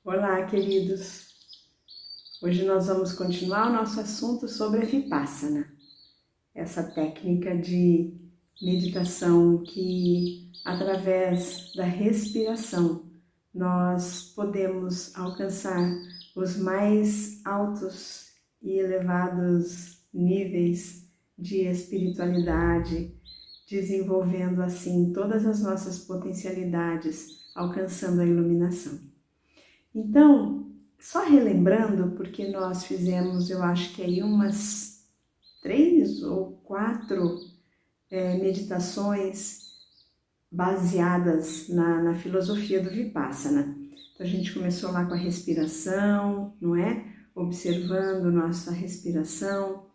Olá, queridos! Hoje nós vamos continuar o nosso assunto sobre a Vipassana, essa técnica de meditação que, através da respiração, nós podemos alcançar os mais altos e elevados níveis de espiritualidade, desenvolvendo assim todas as nossas potencialidades, alcançando a iluminação. Então, só relembrando, porque nós fizemos, eu acho que aí umas 3 ou 4 meditações baseadas na filosofia do Vipassana. Então, a gente começou lá com a respiração, não é? Observando nossa respiração.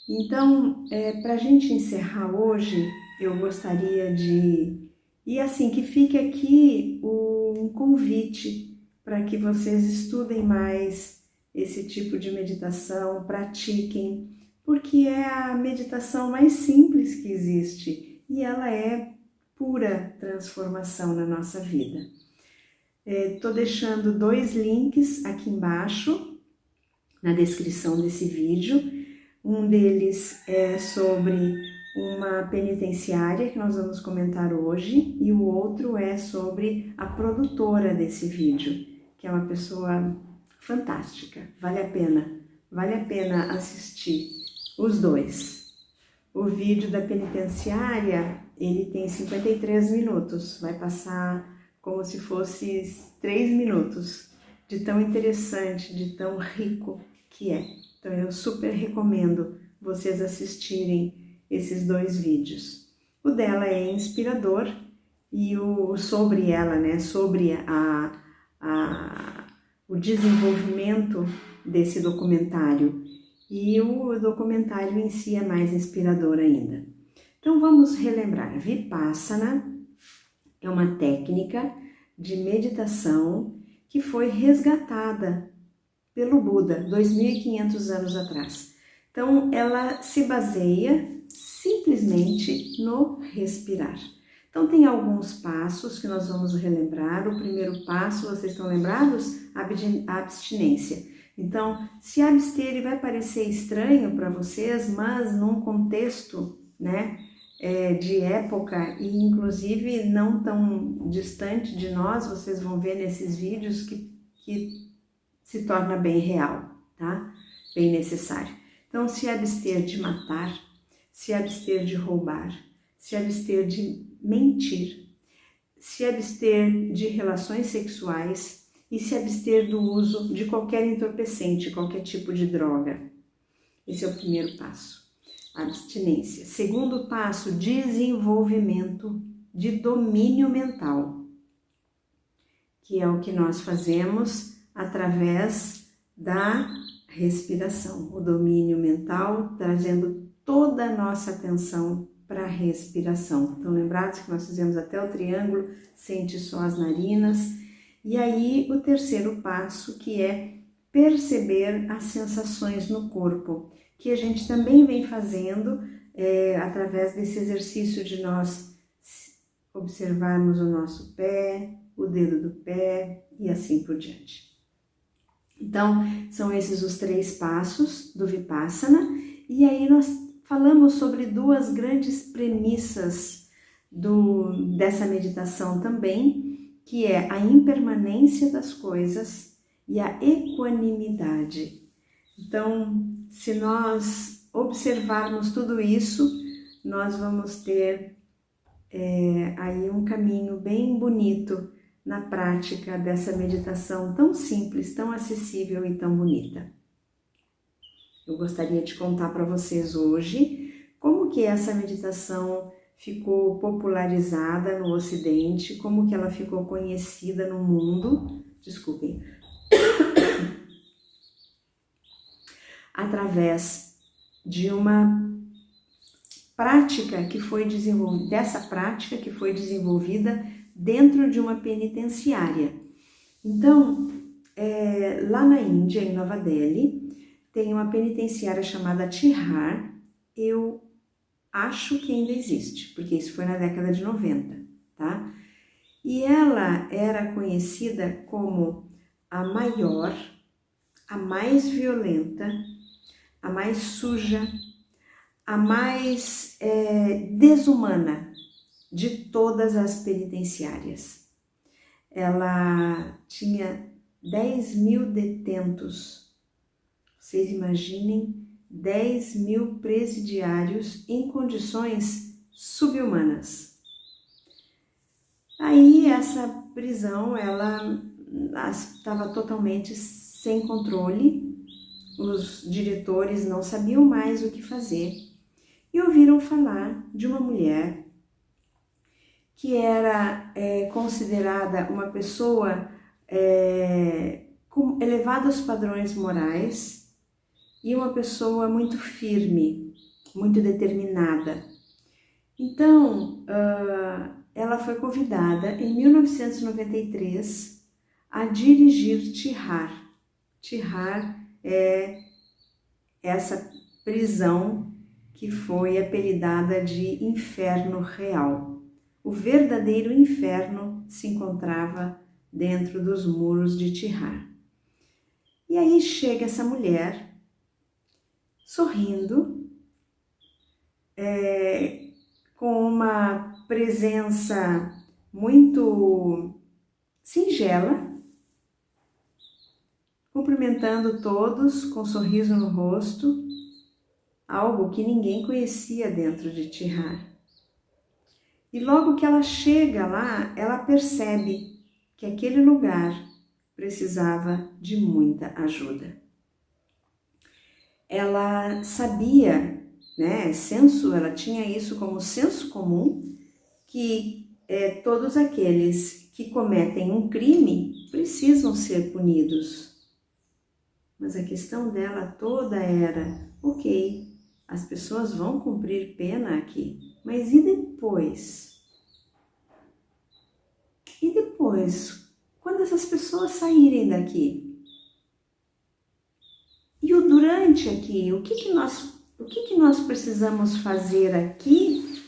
Então, para a gente encerrar hoje, eu gostaria de... E assim, que fique aqui um convite para que vocês estudem mais esse tipo de meditação, pratiquem, porque é a meditação mais simples que existe e ela é pura transformação na nossa vida. Estou deixando 2 links aqui embaixo, na descrição desse vídeo. Um deles é sobre uma penitenciária que nós vamos comentar hoje e o outro é sobre a produtora desse vídeo, que é uma pessoa fantástica, vale a pena assistir os 2. O vídeo da penitenciária, ele tem 53 minutos, vai passar como se fosse 3 minutos, de tão interessante, de tão rico que é. Então eu super recomendo vocês assistirem esses 2 vídeos. O dela é inspirador e o sobre ela, né, sobre o desenvolvimento desse documentário, e o documentário em si é mais inspirador ainda. Então vamos relembrar, Vipassana é uma técnica de meditação que foi resgatada pelo Buda 2.500 anos atrás. Então ela se baseia simplesmente no respirar. Então tem alguns passos que nós vamos relembrar. O primeiro passo, vocês estão lembrados? A abstinência. Então, se abster vai parecer estranho para vocês, mas num contexto, né, de época e inclusive não tão distante de nós, vocês vão ver nesses vídeos que se torna bem real, tá? Bem necessário. Então, se abster de matar, se abster de roubar, se abster de mentir, se abster de relações sexuais e se abster do uso de qualquer entorpecente, qualquer tipo de droga. Esse é o primeiro passo, abstinência. Segundo passo, desenvolvimento de domínio mental, que é o que nós fazemos através da respiração, o domínio mental, trazendo toda a nossa atenção para a respiração. Então, lembrados que nós fizemos até o triângulo, sente só as narinas. E aí, o terceiro passo, que é perceber as sensações no corpo, que a gente também vem fazendo através desse exercício de nós observarmos o nosso pé, o dedo do pé e assim por diante. Então, são esses os 3 passos do Vipassana, e aí nós falamos sobre 2 grandes premissas dessa meditação também, que é a impermanência das coisas e a equanimidade. Então, se nós observarmos tudo isso, nós vamos ter aí um caminho bem bonito na prática dessa meditação tão simples, tão acessível e tão bonita. Eu gostaria de contar para vocês hoje como que essa meditação ficou popularizada no Ocidente, como que ela ficou conhecida no mundo, através de uma prática que foi desenvolvida dentro de uma penitenciária. Então, lá na Índia, em Nova Delhi, tem uma penitenciária chamada Tihar. Eu acho que ainda existe, porque isso foi na década de 90, tá? E ela era conhecida como a maior, a mais violenta, a mais suja, a mais desumana de todas as penitenciárias. Ela tinha 10.000 detentos. Vocês imaginem 10.000 presidiários em condições subhumanas. Aí essa prisão, ela estava totalmente sem controle, os diretores não sabiam mais o que fazer e ouviram falar de uma mulher que era considerada uma pessoa com elevados padrões morais e uma pessoa muito firme, muito determinada. Então, ela foi convidada em 1993 a dirigir Tihar. Tihar é essa prisão que foi apelidada de Inferno Real. O verdadeiro inferno se encontrava dentro dos muros de Tihar. E aí chega essa mulher, sorrindo, com uma presença muito singela, cumprimentando todos com um sorriso no rosto, algo que ninguém conhecia dentro de Tihar. E logo que ela chega lá, ela percebe que aquele lugar precisava de muita ajuda. Ela sabia, ela tinha isso como senso comum, que todos aqueles que cometem um crime precisam ser punidos. Mas a questão dela toda era, ok, as pessoas vão cumprir pena aqui, mas e depois? E depois, quando essas pessoas saírem daqui? E o durante aqui, o que nós precisamos fazer aqui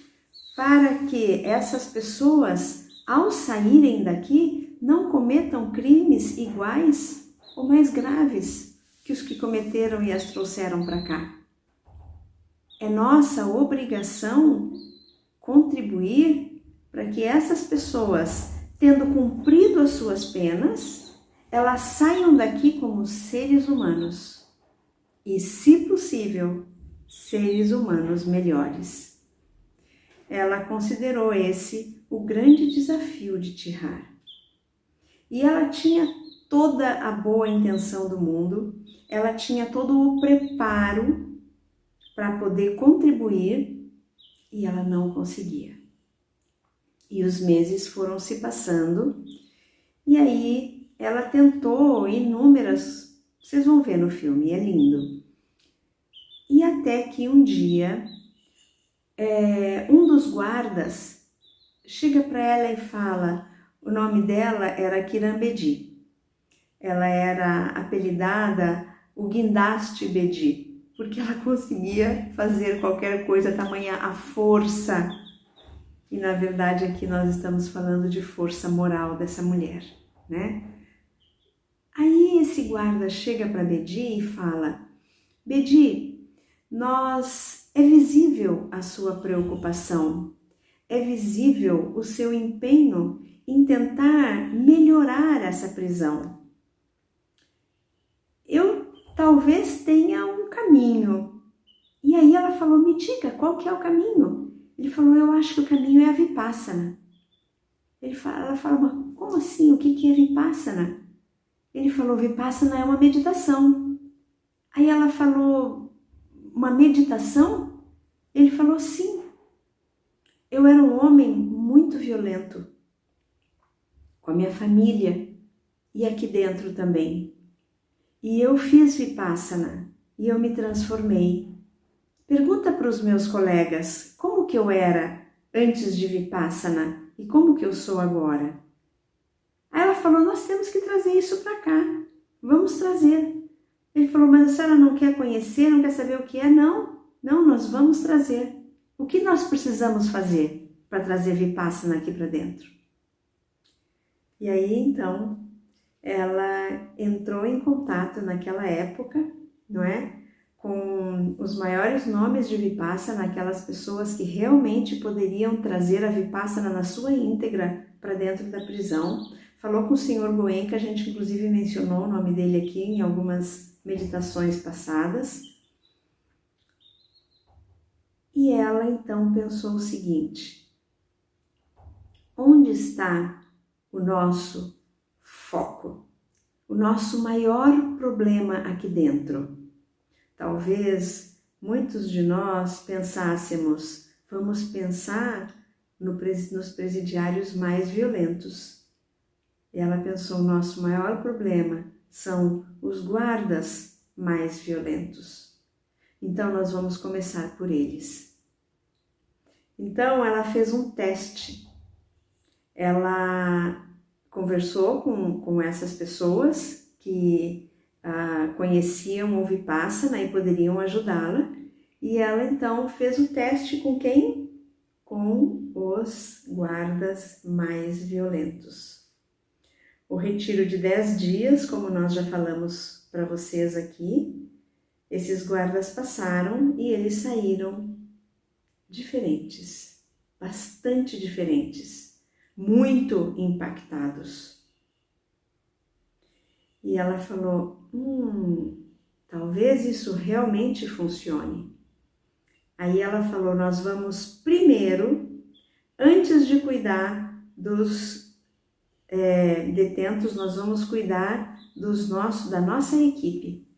para que essas pessoas, ao saírem daqui, não cometam crimes iguais ou mais graves que os que cometeram e as trouxeram para cá? É nossa obrigação contribuir para que essas pessoas, tendo cumprido as suas penas, elas saiam daqui como seres humanos e, se possível, seres humanos melhores. Ela considerou esse o grande desafio de Tihar. E ela tinha toda a boa intenção do mundo, ela tinha todo o preparo para poder contribuir e ela não conseguia. E os meses foram se passando e aí ela tentou inúmeras, vocês vão ver no filme, é lindo. E até que um dia, um dos guardas chega para ela e fala, o nome dela era Kiran Bedi. Ela era apelidada o Guindaste Bedi, porque ela conseguia fazer qualquer coisa, tamanha a força. E na verdade aqui nós estamos falando de força moral dessa mulher, Aí esse guarda chega para Bedi e fala, Bedi, é visível a sua preocupação, é visível o seu empenho em tentar melhorar essa prisão. Eu talvez tenha um caminho. E aí ela falou, me diga, qual que é o caminho? Ele falou, eu acho que o caminho é a Vipassana. Ela falou, mas como assim? O que é Vipassana? Ele falou, Vipassana é uma meditação. Aí ela falou, uma meditação? Ele falou, sim. Eu era um homem muito violento, com a minha família e aqui dentro também. E eu fiz Vipassana e eu me transformei. Pergunta para os meus colegas como que eu era antes de Vipassana e como que eu sou agora. Aí ela falou, nós temos que trazer isso para cá, vamos trazer. Ele falou, mas a senhora não quer conhecer, não quer saber o que é? Não, nós vamos trazer. O que nós precisamos fazer para trazer Vipassana aqui para dentro? E aí então ela entrou em contato naquela época, não é? Com os maiores nomes de Vipassana, aquelas pessoas que realmente poderiam trazer a Vipassana na sua íntegra para dentro da prisão. Falou com o Sr. Goenka, a gente inclusive mencionou o nome dele aqui em algumas meditações passadas. E ela então pensou o seguinte: onde está o nosso foco? O nosso maior problema aqui dentro? Talvez muitos de nós pensássemos, vamos pensar nos presidiários mais violentos. E ela pensou, o nosso maior problema são os guardas mais violentos. Então nós vamos começar por eles. Então ela fez um teste. Ela conversou com essas pessoas que conheciam o Vipassana e poderiam ajudá-la, e ela então fez o teste com quem? Com os guardas mais violentos. O retiro de 10 dias, como nós já falamos para vocês aqui, esses guardas passaram e eles saíram diferentes, bastante diferentes, muito impactados. E ela falou, talvez isso realmente funcione. Aí ela falou, nós vamos primeiro, antes de cuidar dos detentos, nós vamos cuidar da nossa equipe.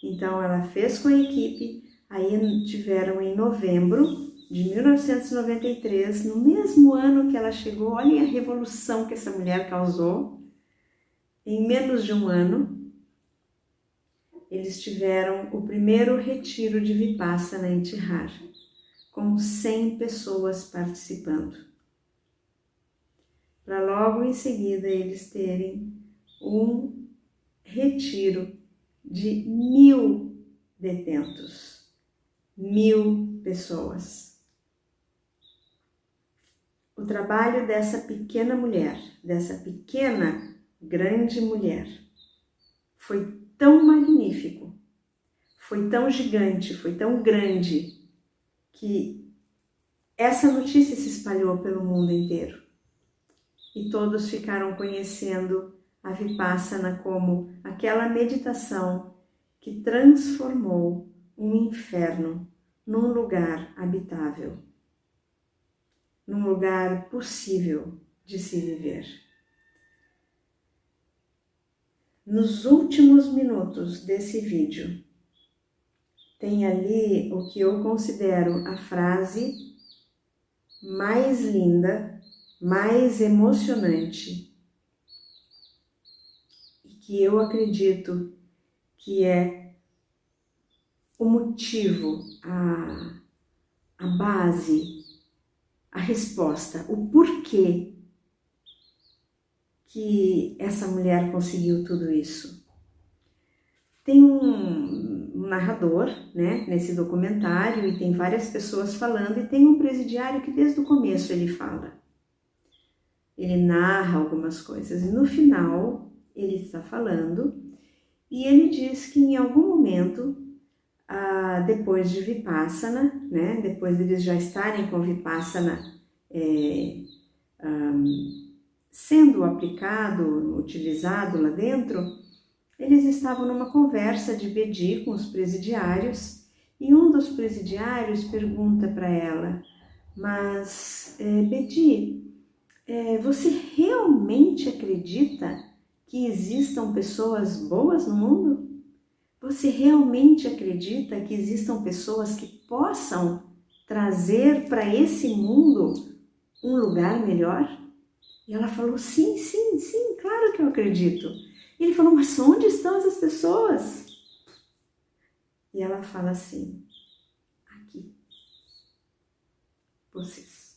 Então ela fez com a equipe, aí tiveram em novembro de 1993, no mesmo ano que ela chegou, olhem a revolução que essa mulher causou. Em menos de um ano, eles tiveram o primeiro retiro de Vipassana em Tihar, com 100 pessoas participando. Para logo em seguida eles terem um retiro de 1000 detentos, 1000 pessoas. O trabalho dessa pequena mulher, dessa pequena grande mulher, foi tão magnífico, foi tão gigante, foi tão grande, que essa notícia se espalhou pelo mundo inteiro. E todos ficaram conhecendo a Vipassana como aquela meditação que transformou um inferno num lugar habitável, num lugar possível de se viver. Nos últimos minutos desse vídeo, tem ali o que eu considero a frase mais linda, mais emocionante, e que eu acredito que é o motivo, a base, a resposta, o porquê que essa mulher conseguiu tudo isso. Tem um narrador, né, nesse documentário, e tem várias pessoas falando, e tem um presidiário que desde o começo ele fala. Ele narra algumas coisas, e no final ele está falando, e ele diz que em algum momento, depois de Vipassana, né, depois de eles já estarem com Vipassana sendo aplicado, utilizado lá dentro, eles estavam numa conversa de Bedi com os presidiários, e um dos presidiários pergunta para ela, mas Bedi, você realmente acredita que existam pessoas boas no mundo? Você realmente acredita que existam pessoas que possam trazer para esse mundo um lugar melhor? E ela falou, sim, claro que eu acredito. E ele falou, mas onde estão essas pessoas? E ela fala assim, aqui, vocês.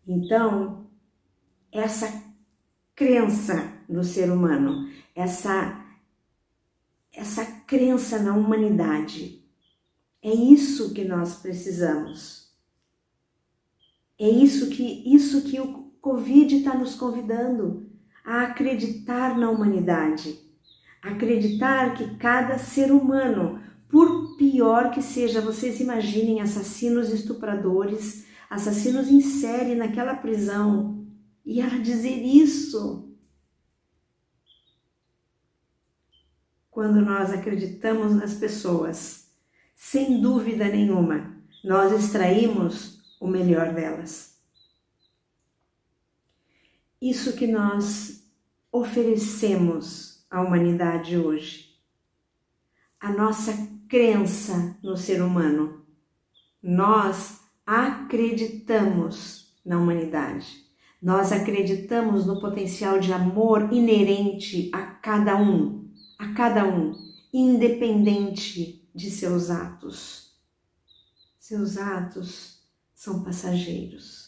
Então, essa crença no ser humano, essa crença na humanidade, é isso que nós precisamos. É isso que o Covid está nos convidando, a acreditar na humanidade, acreditar que cada ser humano, por pior que seja, vocês imaginem assassinos estupradores, assassinos em série naquela prisão, e ela dizer isso. Quando nós acreditamos nas pessoas, sem dúvida nenhuma, nós extraímos o melhor delas. Isso que nós oferecemos à humanidade hoje, a nossa crença no ser humano. Nós acreditamos na humanidade. Nós acreditamos no potencial de amor inerente a cada um, independente de seus atos. Seus atos são passageiros.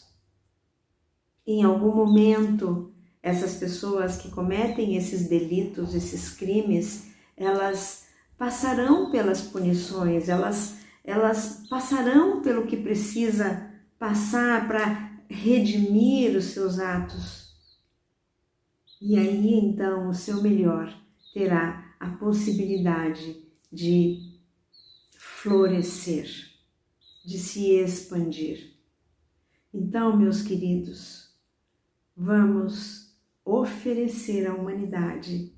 Em algum momento, essas pessoas que cometem esses delitos, esses crimes, elas passarão pelas punições, elas passarão pelo que precisa passar para redimir os seus atos. E aí, então, o seu melhor terá a possibilidade de florescer, de se expandir. Então, meus queridos, vamos oferecer à humanidade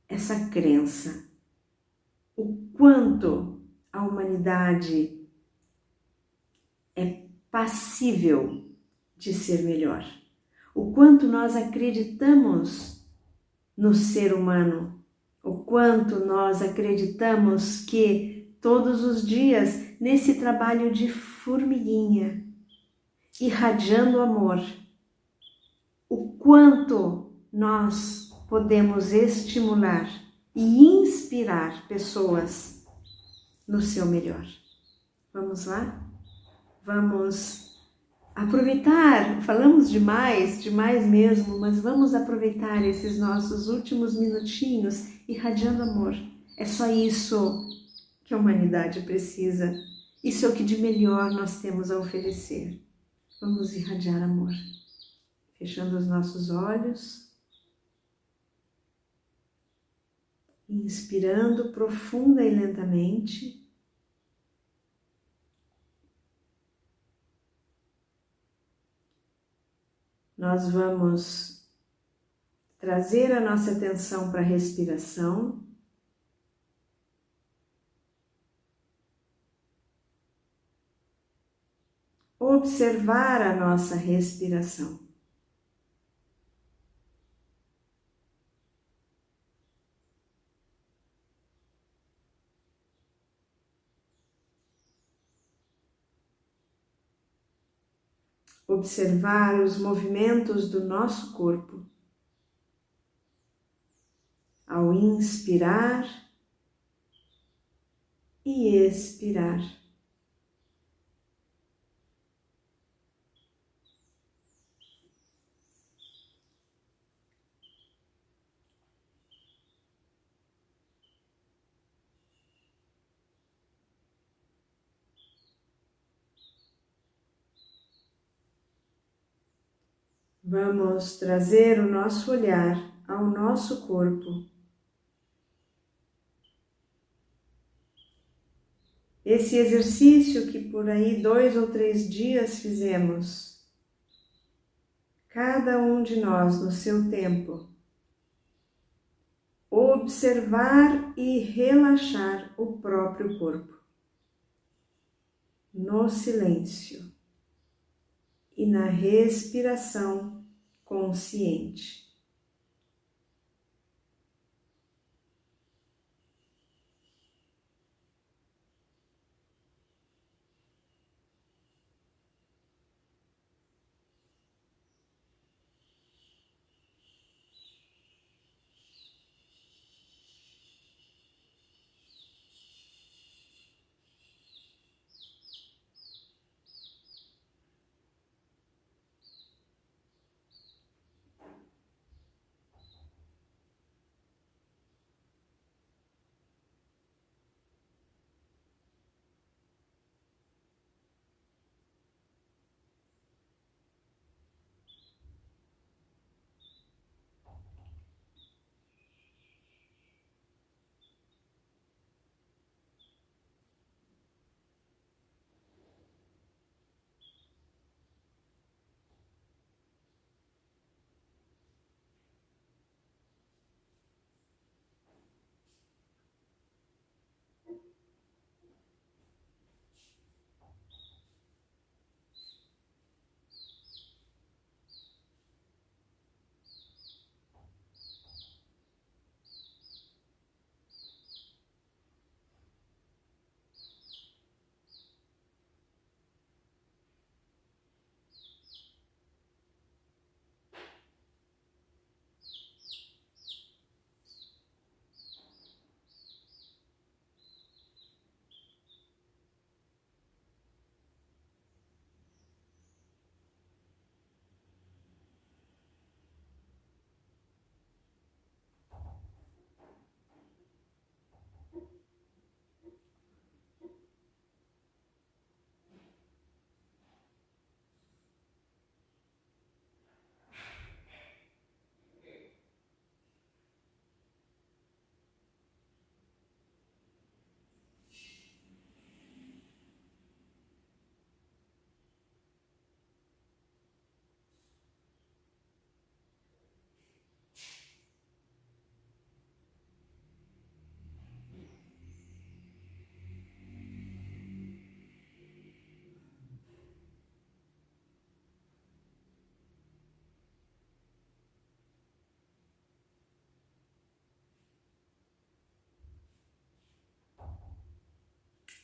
essa crença, o quanto a humanidade é passível de ser melhor, o quanto nós acreditamos no ser humano, o quanto nós acreditamos que todos os dias, nesse trabalho de formiguinha, irradiando amor, o quanto nós podemos estimular e inspirar pessoas no seu melhor. Vamos lá? Vamos aproveitar, falamos demais mesmo, mas vamos aproveitar esses nossos últimos minutinhos irradiando amor. É só isso que a humanidade precisa. Isso é o que de melhor nós temos a oferecer. Vamos irradiar amor. Fechando os nossos olhos. Inspirando profunda e lentamente. Nós vamos trazer a nossa atenção para a respiração. Observar a nossa respiração. Observar os movimentos do nosso corpo. Ao inspirar e expirar. Vamos trazer o nosso olhar ao nosso corpo. Esse exercício que por aí 2 ou 3 dias fizemos, cada um de nós no seu tempo, observar e relaxar o próprio corpo, no silêncio e na respiração consciente.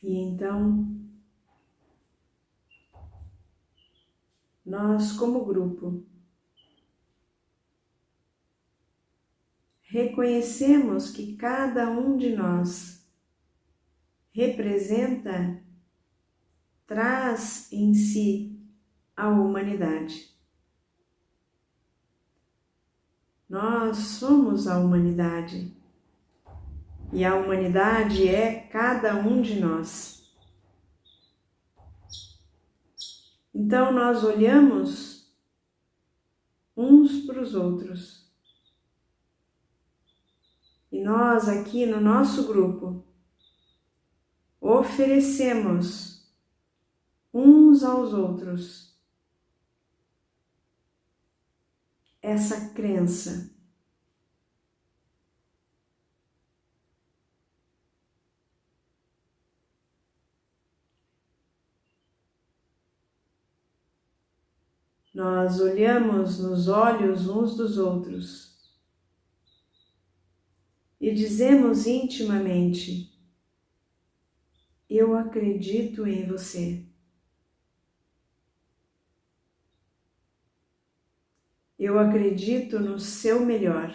E então, nós como grupo, reconhecemos que cada um de nós representa, traz em si a humanidade. Nós somos a humanidade e a humanidade é cada um de nós. Então nós olhamos uns para os outros e nós aqui no nosso grupo oferecemos uns aos outros essa crença. Nós olhamos nos olhos uns dos outros e dizemos intimamente: eu acredito em você. Eu acredito no seu melhor.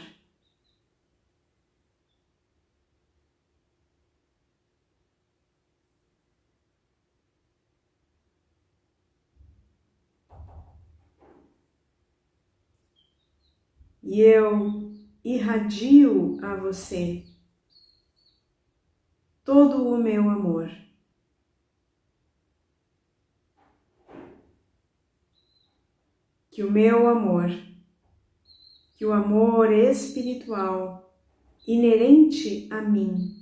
E eu irradio a você todo o meu amor. Que o meu amor, que o amor espiritual inerente a mim,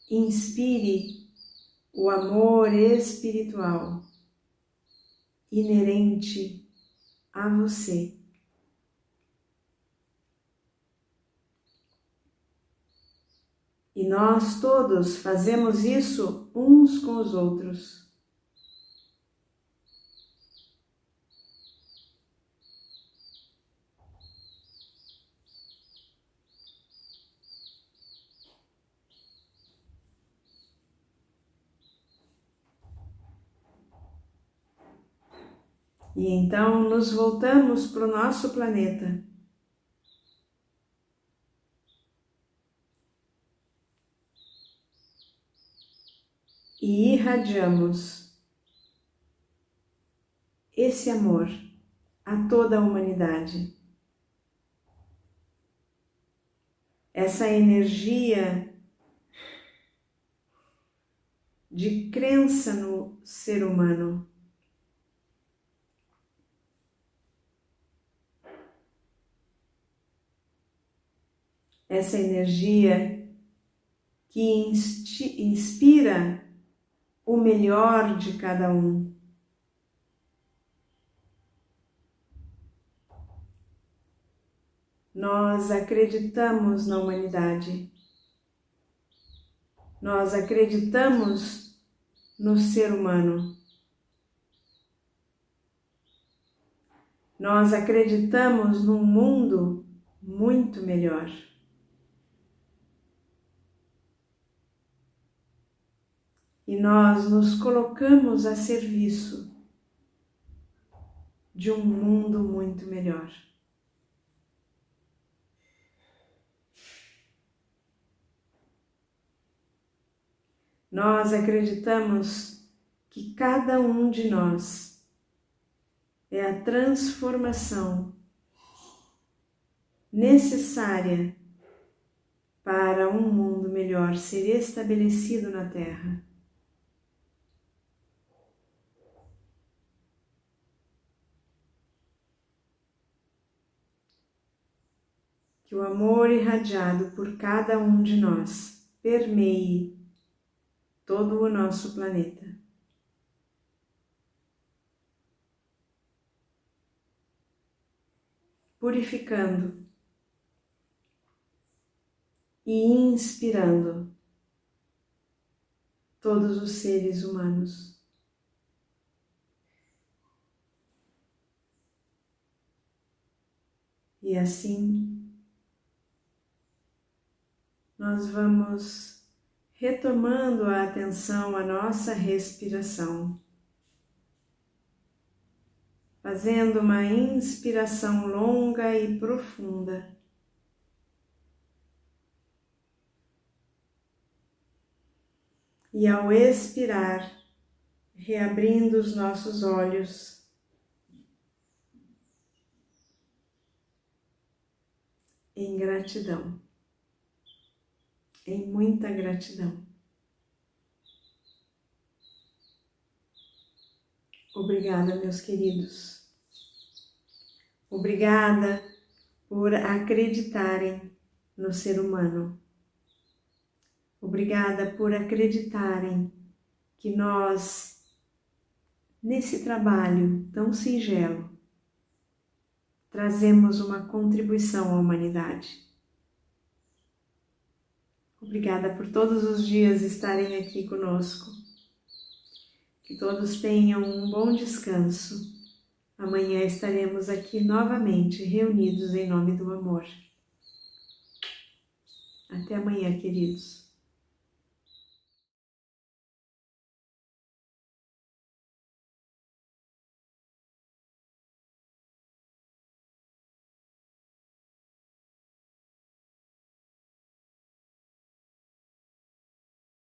inspire o amor espiritual inerente a você. E nós todos fazemos isso uns com os outros. E então nos voltamos para o nosso planeta. E irradiamos esse amor a toda a humanidade. Essa energia de crença no ser humano. Essa energia que inspira o melhor de cada um. Nós acreditamos na humanidade. Nós acreditamos no ser humano. Nós acreditamos num mundo muito melhor. E nós nos colocamos a serviço de um mundo muito melhor. Nós acreditamos que cada um de nós é a transformação necessária para um mundo melhor ser estabelecido na Terra. Que o amor irradiado por cada um de nós permeie todo o nosso planeta. Purificando e inspirando todos os seres humanos. E assim, nós vamos retomando a atenção à nossa respiração, fazendo uma inspiração longa e profunda. E ao expirar, reabrindo os nossos olhos, em gratidão, em muita gratidão. Obrigada, meus queridos. Obrigada por acreditarem no ser humano. Obrigada por acreditarem que nós, nesse trabalho tão singelo, trazemos uma contribuição à humanidade. Obrigada por todos os dias estarem aqui conosco. Que todos tenham um bom descanso. Amanhã estaremos aqui novamente reunidos em nome do amor. Até amanhã, queridos.